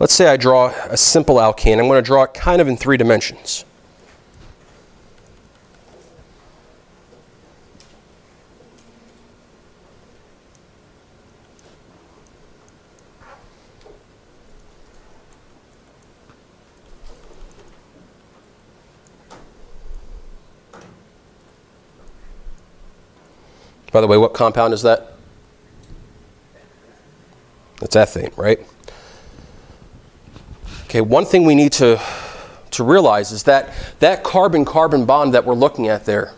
let's say I draw a simple alkane. I'm going to draw it kind of in 3 dimensions. By the way, what compound is that? It's ethane, right? Okay, one thing we need to realize is that that carbon-carbon bond that we're looking at there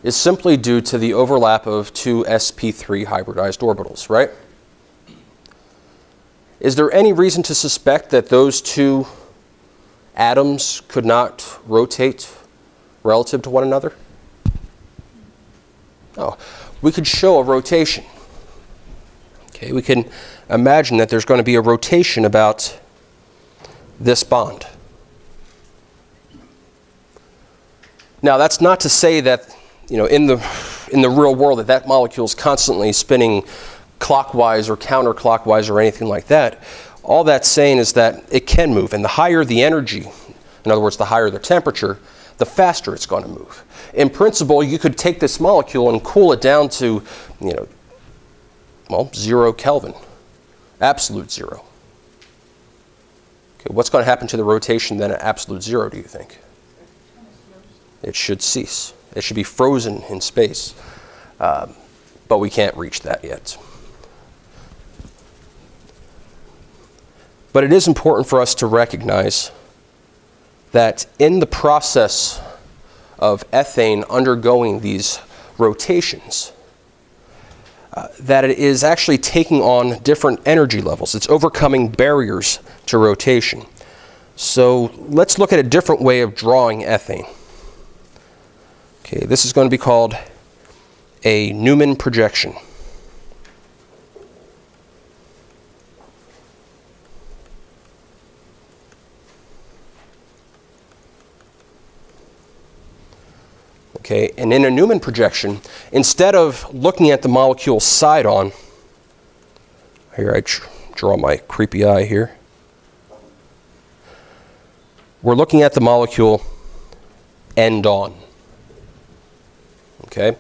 is simply due to the overlap of 2 sp3 hybridized orbitals, right? Is there any reason to suspect that those 2 atoms could not rotate relative to one another? No. We could show a rotation. Okay, we can imagine that there's going to be a rotation about this bond. Now, that's not to say that, in the real world that molecule is constantly spinning clockwise or counterclockwise or anything like that. All that's saying is that it can move, and the higher the energy, in other words, the higher the temperature, the faster it's going to move. In principle, you could take this molecule and cool it down to, 0 Kelvin, absolute 0. Okay, what's going to happen to the rotation then at absolute 0, do you think? It should cease. It should be frozen in space, but we can't reach that yet. But it is important for us to recognize that in the process of ethane undergoing these rotations, that it is actually taking on different energy levels. It's overcoming barriers to rotation. So let's look at a different way of drawing ethane. Okay, this is going to be called a Newman projection. Okay, and in a Newman projection, instead of looking at the molecule side on, here I draw my creepy eye here. We're looking at the molecule end on. Okay?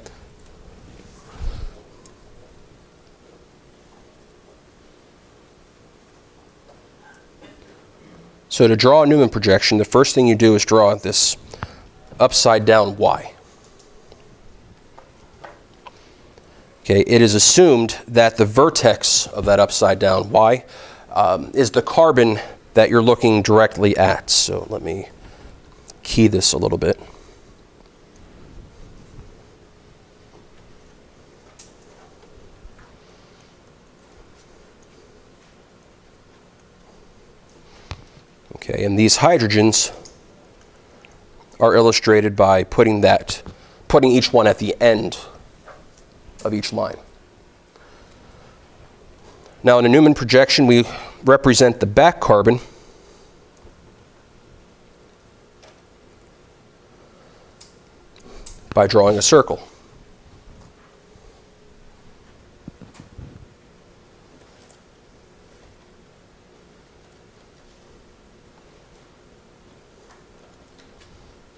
So to draw a Newman projection, the first thing you do is draw this upside down Y. Okay, it is assumed that the vertex of that upside down Y is the carbon that you're looking directly at. So let me key this a little bit. Okay, and these hydrogens are illustrated by putting each one at the end of each line. Now in a Newman projection, we represent the back carbon by drawing a circle.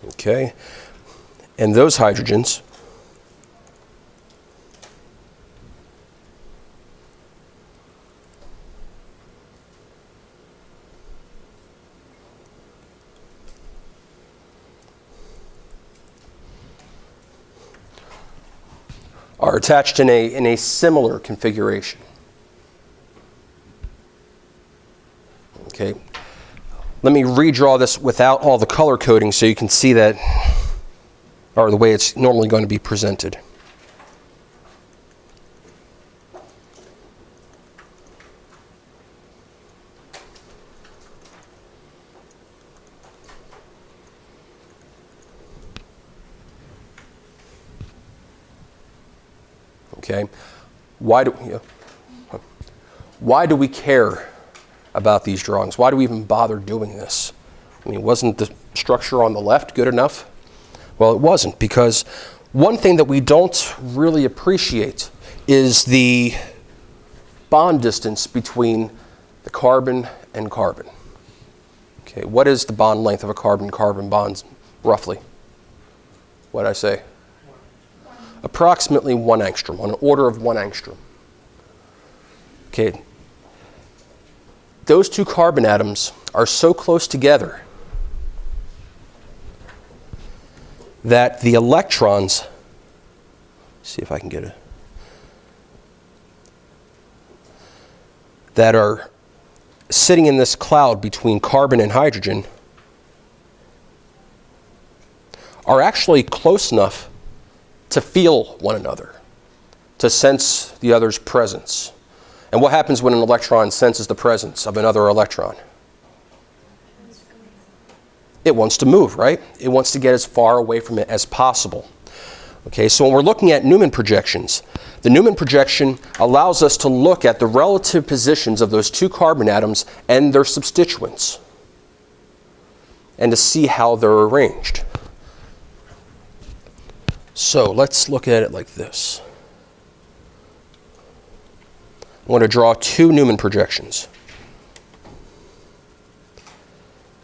Okay, and those hydrogens are attached in a similar configuration. Okay, let me redraw this without all the color coding so you can see that, or the way it's normally going to be presented. Okay, why do we care about these drawings? Why do we even bother doing this? I mean, wasn't the structure on the left good enough? Well, it wasn't, because one thing that we don't really appreciate is the bond distance between the carbon and carbon. Okay, what is the bond length of a carbon-carbon bond, roughly? What did I say? Approximately 1 angstrom, on an order of 1 angstrom. Okay, those two carbon atoms are so close together that the electrons, see if I can get it, that are sitting in this cloud between carbon and hydrogen are actually close enough to feel one another, to sense the other's presence. And what happens when an electron senses the presence of another electron? It wants to move, right? It wants to get as far away from it as possible. Okay, so when we're looking at Newman projections, the Newman projection allows us to look at the relative positions of those two carbon atoms and their substituents, and to see how they're arranged. So let's look at it like this. I'm going to draw two Newman projections.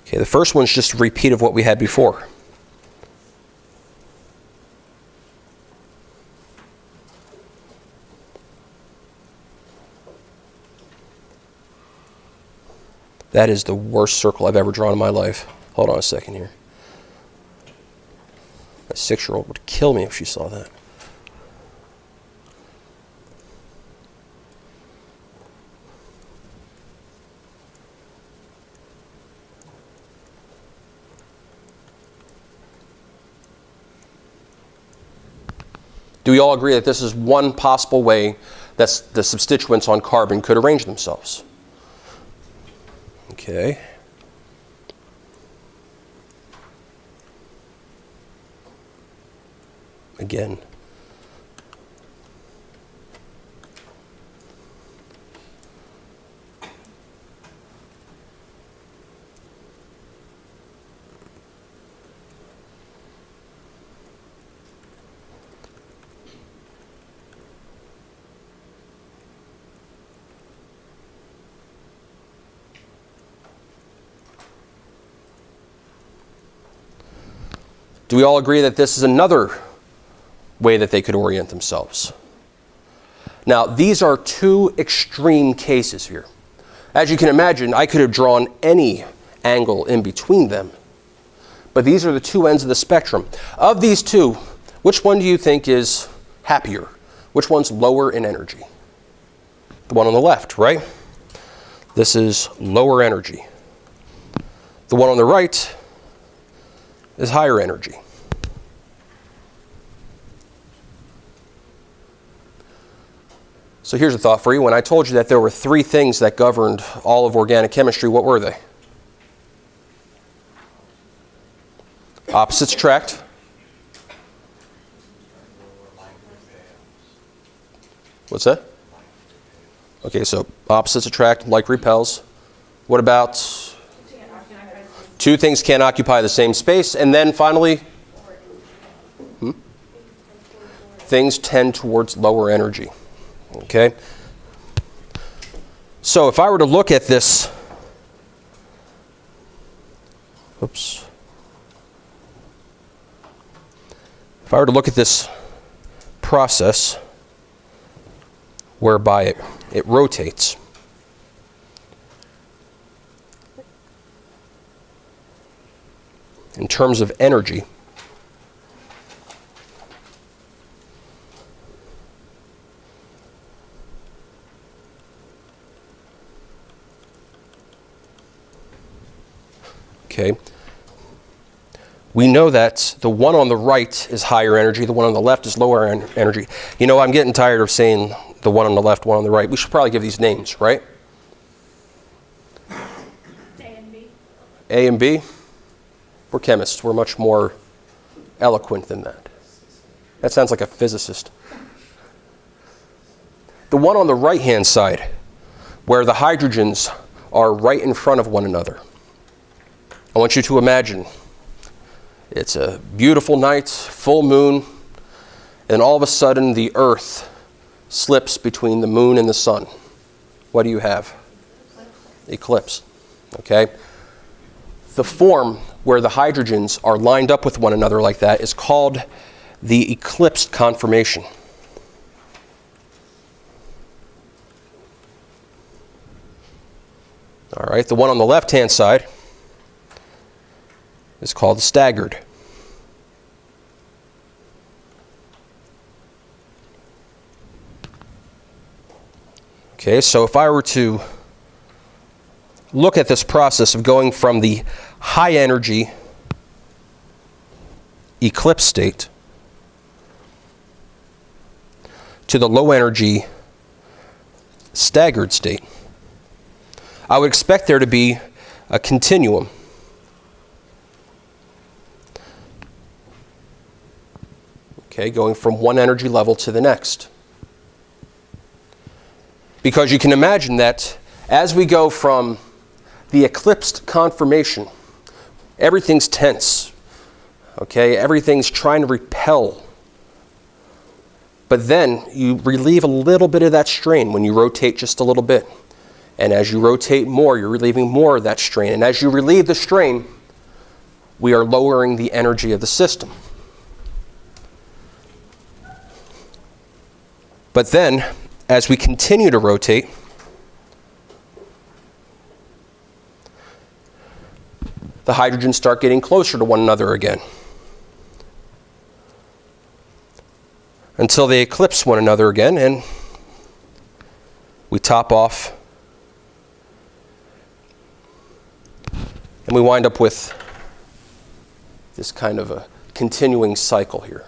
Okay, the first one's just a repeat of what we had before. That is the worst circle I've ever drawn in my life. Hold on a second here. A 6-year-old would kill me if she saw that. Do we all agree that this is one possible way that the substituents on carbon could arrange themselves? Okay. Again. Do we all agree that this is another way that they could orient themselves? Now, these are two extreme cases here. As you can imagine, I could have drawn any angle in between them, but these are the two ends of the spectrum. Of these two, which one do you think is happier? Which one's lower in energy? The one on the left, right? This is lower energy. The one on the right is higher energy. So here's a thought for you. When I told you that there were three things that governed all of organic chemistry, what were they? Opposites attract. What's that? Okay, so opposites attract, like repels. What about two things can't occupy the same space? And then finally, things tend towards lower energy. Okay? So if I were to look at this, if I were to look at this process whereby it rotates, in terms of energy, okay, we know that the one on the right is higher energy, the one on the left is lower energy. You know, I'm getting tired of saying the one on the left, one on the right. We should probably give these names, right? A and B. A and B? We're chemists. We're much more eloquent than that. That sounds like a physicist. The one on the right-hand side, where the hydrogens are right in front of one another. I want you to imagine it's a beautiful night, full moon, and all of a sudden the earth slips between the moon and the sun. What do you have? Eclipse. Okay? The form where the hydrogens are lined up with one another like that is called the Eclipsed Conformation. All right, the one on the left-hand side is called staggered. Okay, so if I were to look at this process of going from the high energy eclipse state to the low energy staggered state, I would expect there to be a continuum. Okay, going from one energy level to the next. Because you can imagine that as we go from the eclipsed conformation, everything's tense. Okay, everything's trying to repel. But then you relieve a little bit of that strain when you rotate just a little bit. And as you rotate more, you're relieving more of that strain. And as you relieve the strain, we are lowering the energy of the system. But then, as we continue to rotate, the hydrogens start getting closer to one another again, until they eclipse one another again, and we top off, and we wind up with this kind of a continuing cycle here.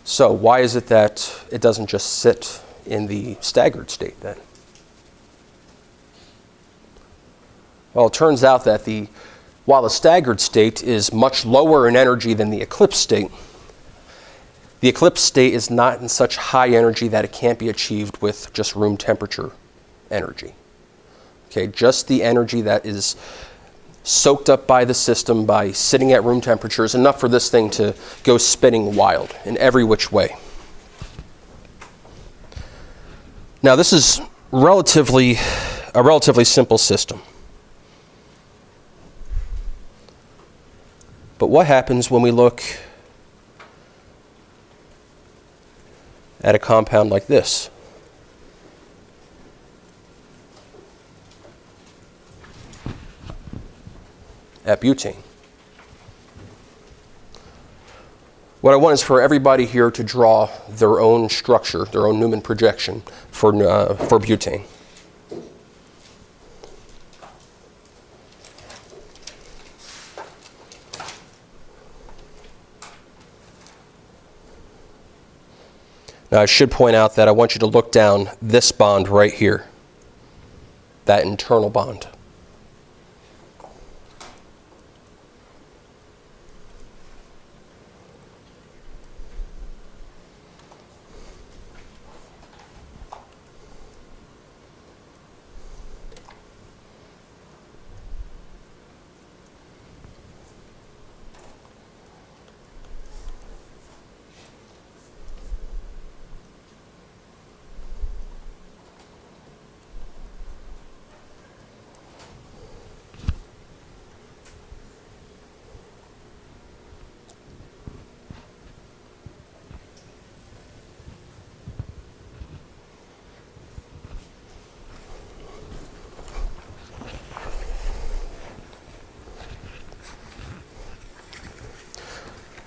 So why is it that it doesn't just sit in the staggered state then? Well, it turns out that while the staggered state is much lower in energy than the eclipse state, the eclipse state is not in such high energy that it can't be achieved with just room temperature energy. Okay, just the energy that is soaked up by the system by sitting at room temperature is enough for this thing to go spinning wild in every which way. Now, this is a relatively simple system. But what happens when we look at a compound like this? At butane. What I want is for everybody here to draw their own structure, their own Newman projection for butane. Now, I should point out that I want you to look down this bond right here, that internal bond.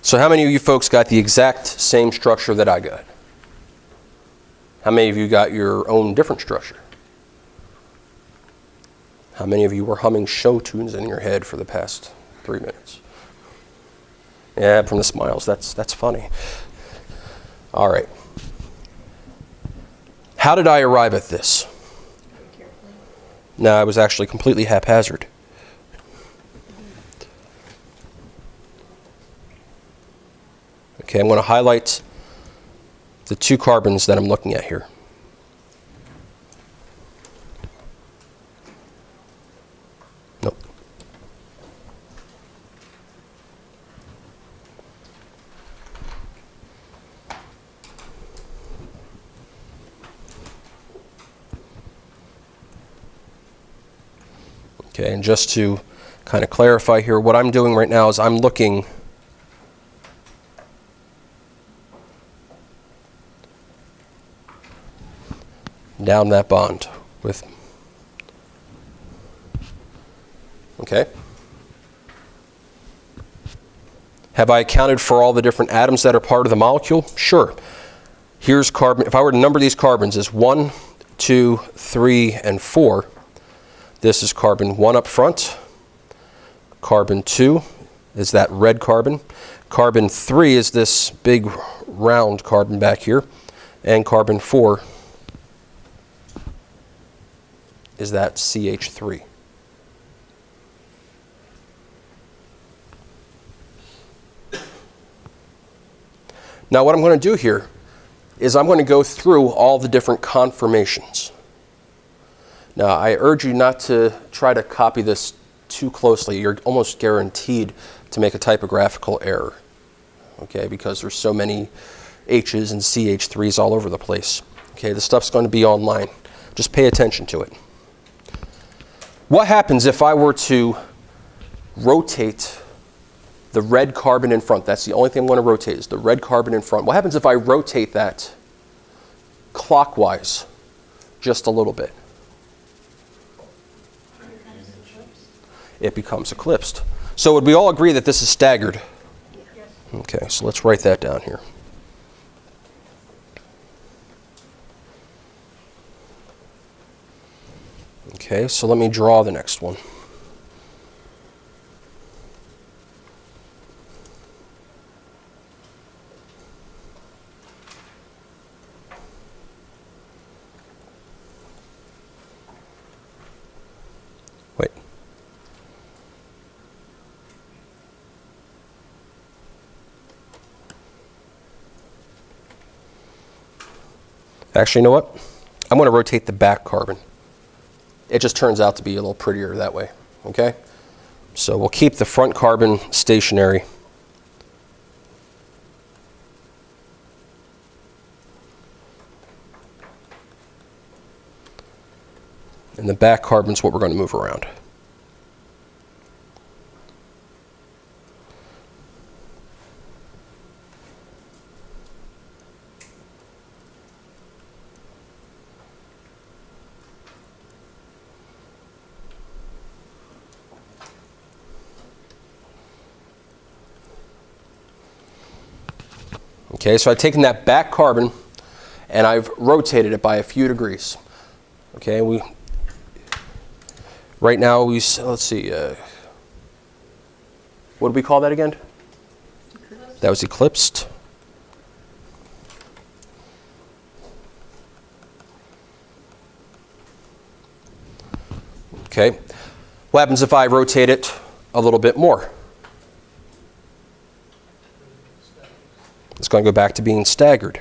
So how many of you folks got the exact same structure that I got? How many of you got your own different structure? How many of you were humming show tunes in your head for the past 3 minutes? Yeah, from the smiles, that's funny. All right. How did I arrive at this? No, I was actually completely haphazard. Okay, I'm going to highlight the 2 carbons that I'm looking at here. Nope. Okay, and just to kind of clarify here, what I'm doing right now is I'm looking down that bond with, okay. Have I accounted for all the different atoms that are part of the molecule? Sure. Here's carbon. If I were to number these carbons as 1, 2, 3, and 4, this is carbon 1 up front. Carbon 2 is that red carbon. Carbon 3 is this big round carbon back here. And carbon 4 is that CH3. Now what I'm going to do here is I'm going to go through all the different conformations. Now I urge you not to try to copy this too closely. You're almost guaranteed to make a typographical error, okay, because there's so many H's and CH3s all over the place. Okay, the stuff's going to be online. Just pay attention to it. What happens if I were to rotate the red carbon in front? That's the only thing I'm going to rotate, is the red carbon in front. What happens if I rotate that clockwise just a little bit? It becomes eclipsed. So would we all agree that this is staggered? Yes. Okay, so let's write that down here. Okay, so let me draw the next one. Wait. Actually, you know what? I'm going to rotate the back carbon. It just turns out to be a little prettier that way, okay? So we'll keep the front carbon stationary. And the back carbon's what we're going to move around. Okay, so I've taken that back carbon and I've rotated it by a few degrees. Okay, right now let's see, what did we call that again? Eclipsed. That was eclipsed. Okay, what happens if I rotate it a little bit more? It's going to go back to being staggered.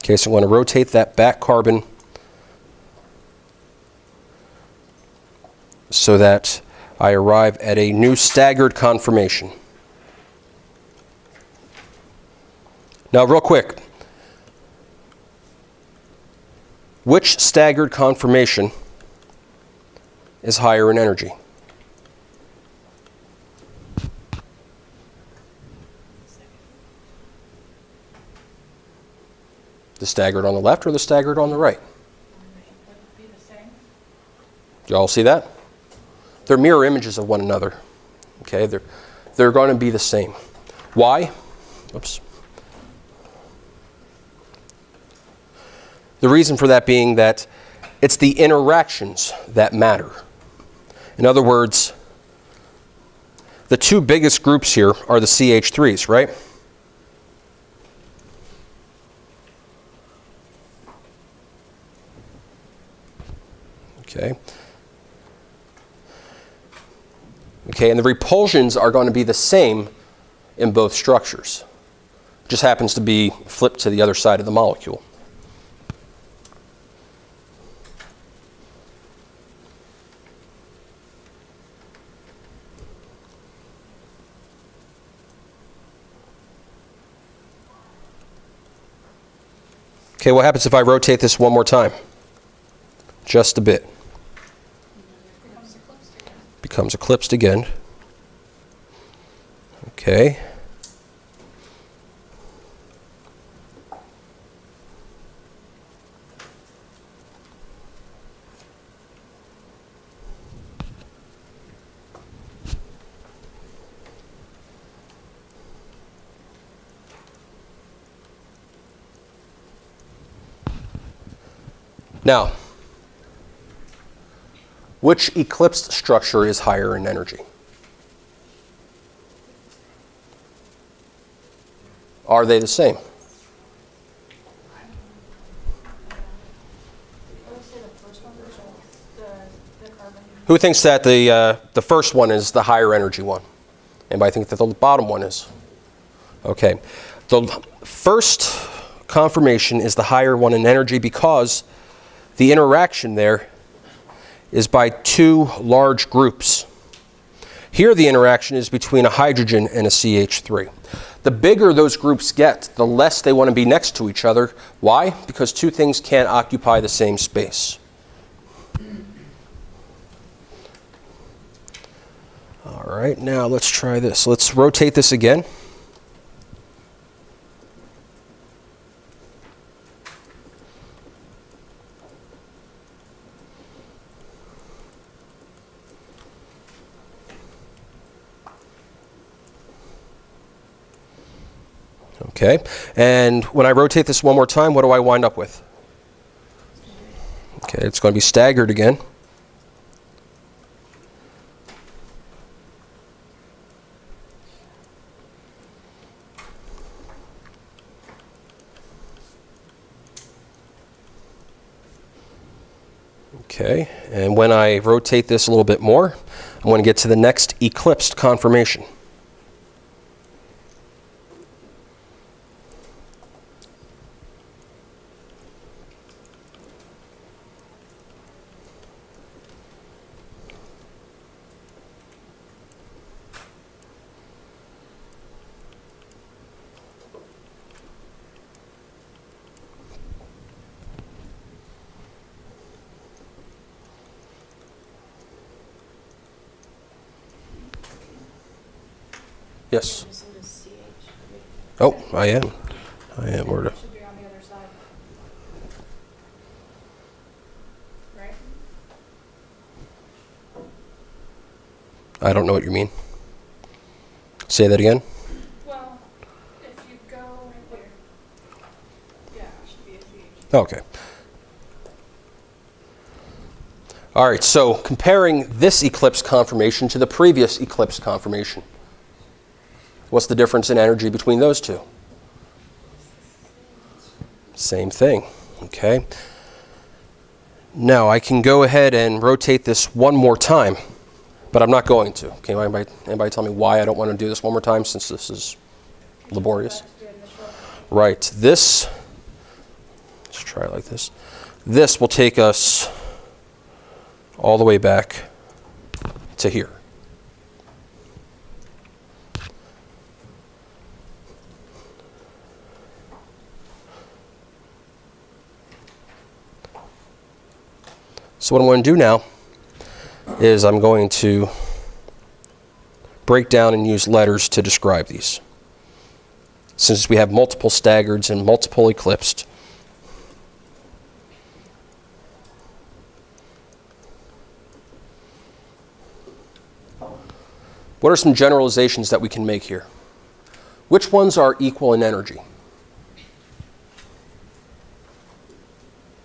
Okay, so I'm going to rotate that back carbon so that I arrive at a new staggered conformation. Now, real quick, which staggered conformation is higher in energy? The staggered on the left or the staggered on the right? Would be the same. Do you all see that? They're mirror images of one another. Okay, they're going to be the same. Why? Oops. The reason for that being that it's the interactions that matter. In other words, the two biggest groups here are the CH3s, right? Okay. Okay, and the repulsions are going to be the same in both structures. It just happens to be flipped to the other side of the molecule. Okay, what happens if I rotate this one more time? Just a bit. Becomes eclipsed again. Okay. Now, which eclipsed structure is higher in energy? Are they the same? I would say the first one, the carbon. Who thinks that the first one is the higher energy one? Anybody think that the bottom one is? Okay. The first conformation is the higher one in energy because the interaction there is by two large groups. Here the interaction is between a hydrogen and a CH3. The bigger those groups get, the less they want to be next to each other. Why? Because two things can't occupy the same space. All right, now let's try this. Let's rotate this again. Okay, and when I rotate this one more time, what do I wind up with? Okay, it's going to be staggered again. Okay, and when I rotate this a little bit more, I'm going to get to the next eclipsed conformation. Yes. Oh, I am. Where to? Should be on the other side. Right? I don't know what you mean. Say that again. Well, if you go right there. Yeah, it should be a CH. Okay. All right, so comparing this eclipse conformation to the previous eclipse conformation. What's the difference in energy between those two? Same thing, okay? Now I can go ahead and rotate this one more time, but I'm not going to. Okay, anybody tell me why I don't want to do this one more time since this is laborious? Right, let's try it like this. This will take us all the way back to here. So what I'm going to do now is I'm going to break down and use letters to describe these. Since we have multiple staggereds and multiple eclipsed, what are some generalizations that we can make here? Which ones are equal in energy?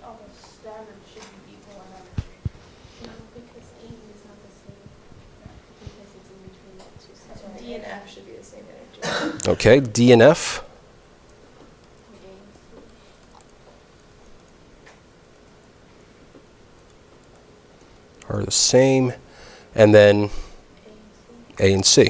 All the staggered should be equal in energy. No, because E is not the same. Because it's in between the two sets. So D and F should be the same energy. Okay, D and F are the same, and then A and C.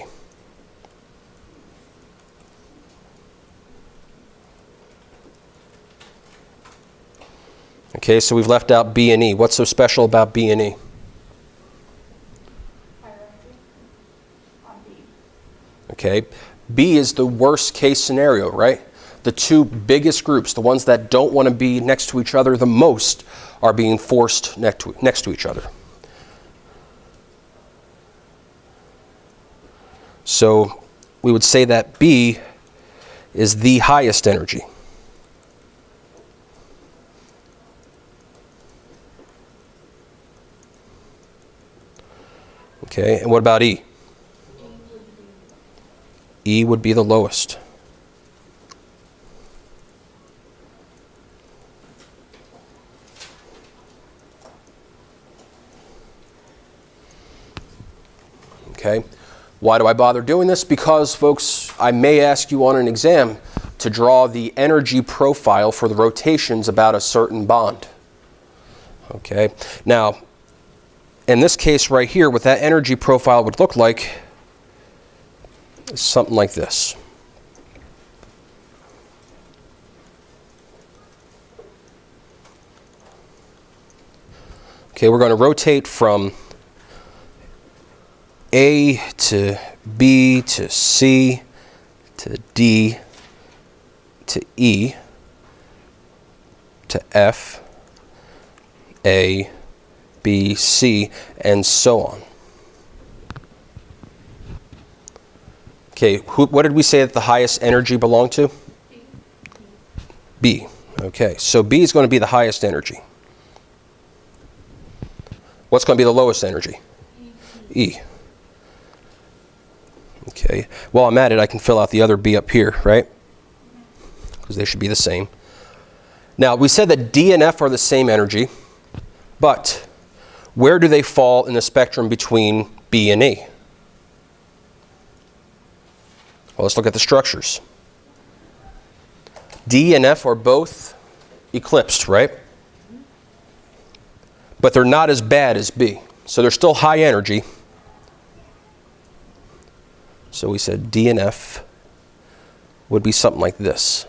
Okay, so we've left out B and E. What's so special about B and E? Hierarchy on B. Okay, B is the worst case scenario, right? The two biggest groups, the ones that don't want to be next to each other the most, are being forced next to each other. So we would say that B is the highest energy. Okay, and what about E? E would be the lowest. Okay, why do I bother doing this? Because, folks, I may ask you on an exam to draw the energy profile for the rotations about a certain bond. Okay, now, in this case right here, what that energy profile would look like is something like this. Okay, we're going to rotate from A to B to C to D to E to F, A, B, C, and so on. Okay, what did we say that the highest energy belonged to? B. Okay, so B is going to be the highest energy. What's going to be the lowest energy? E. Okay, while I'm at it, I can fill out the other B up here, right? Because they should be the same. Now, we said that D and F are the same energy, but where do they fall in the spectrum between B and E? Well, let's look at the structures. D and F are both eclipsed, right? But they're not as bad as B. So they're still high energy. So we said D and F would be something like this.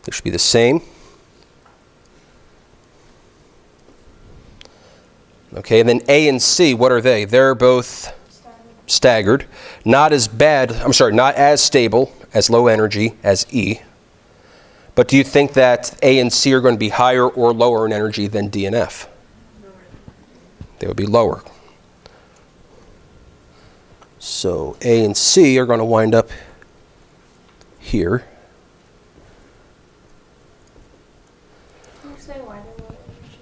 They should be the same. Okay, and then A and C, what are they? They're both staggered. Not as bad, not as stable, as low energy as E. But do you think that A and C are going to be higher or lower in energy than D and F? They would be lower. So A and C are going to wind up here. Can you say why they're low energy?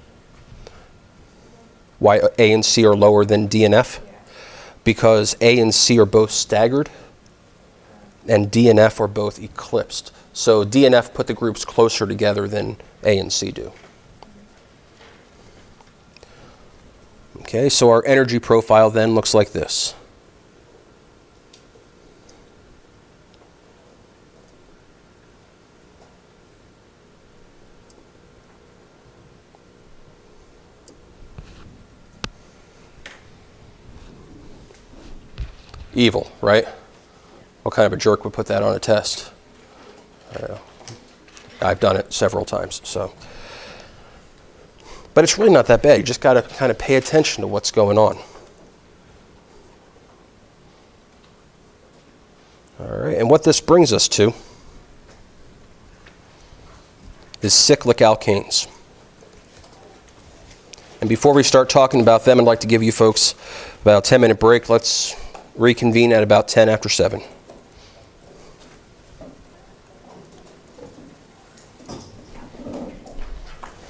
Why A and C are lower than D and F? Yeah. Because A and C are both staggered, and D and F are both eclipsed. So D and F put the groups closer together than A and C do. Okay, so our energy profile then looks like this. Evil, right? What kind of a jerk would put that on a test? I've done it several times, so. But it's really not that bad. You just got to kind of pay attention to what's going on. All right, and what this brings us to is cyclic alkanes. And before we start talking about them, I'd like to give you folks about a 10-minute break. Let's reconvene at about 10 after 7.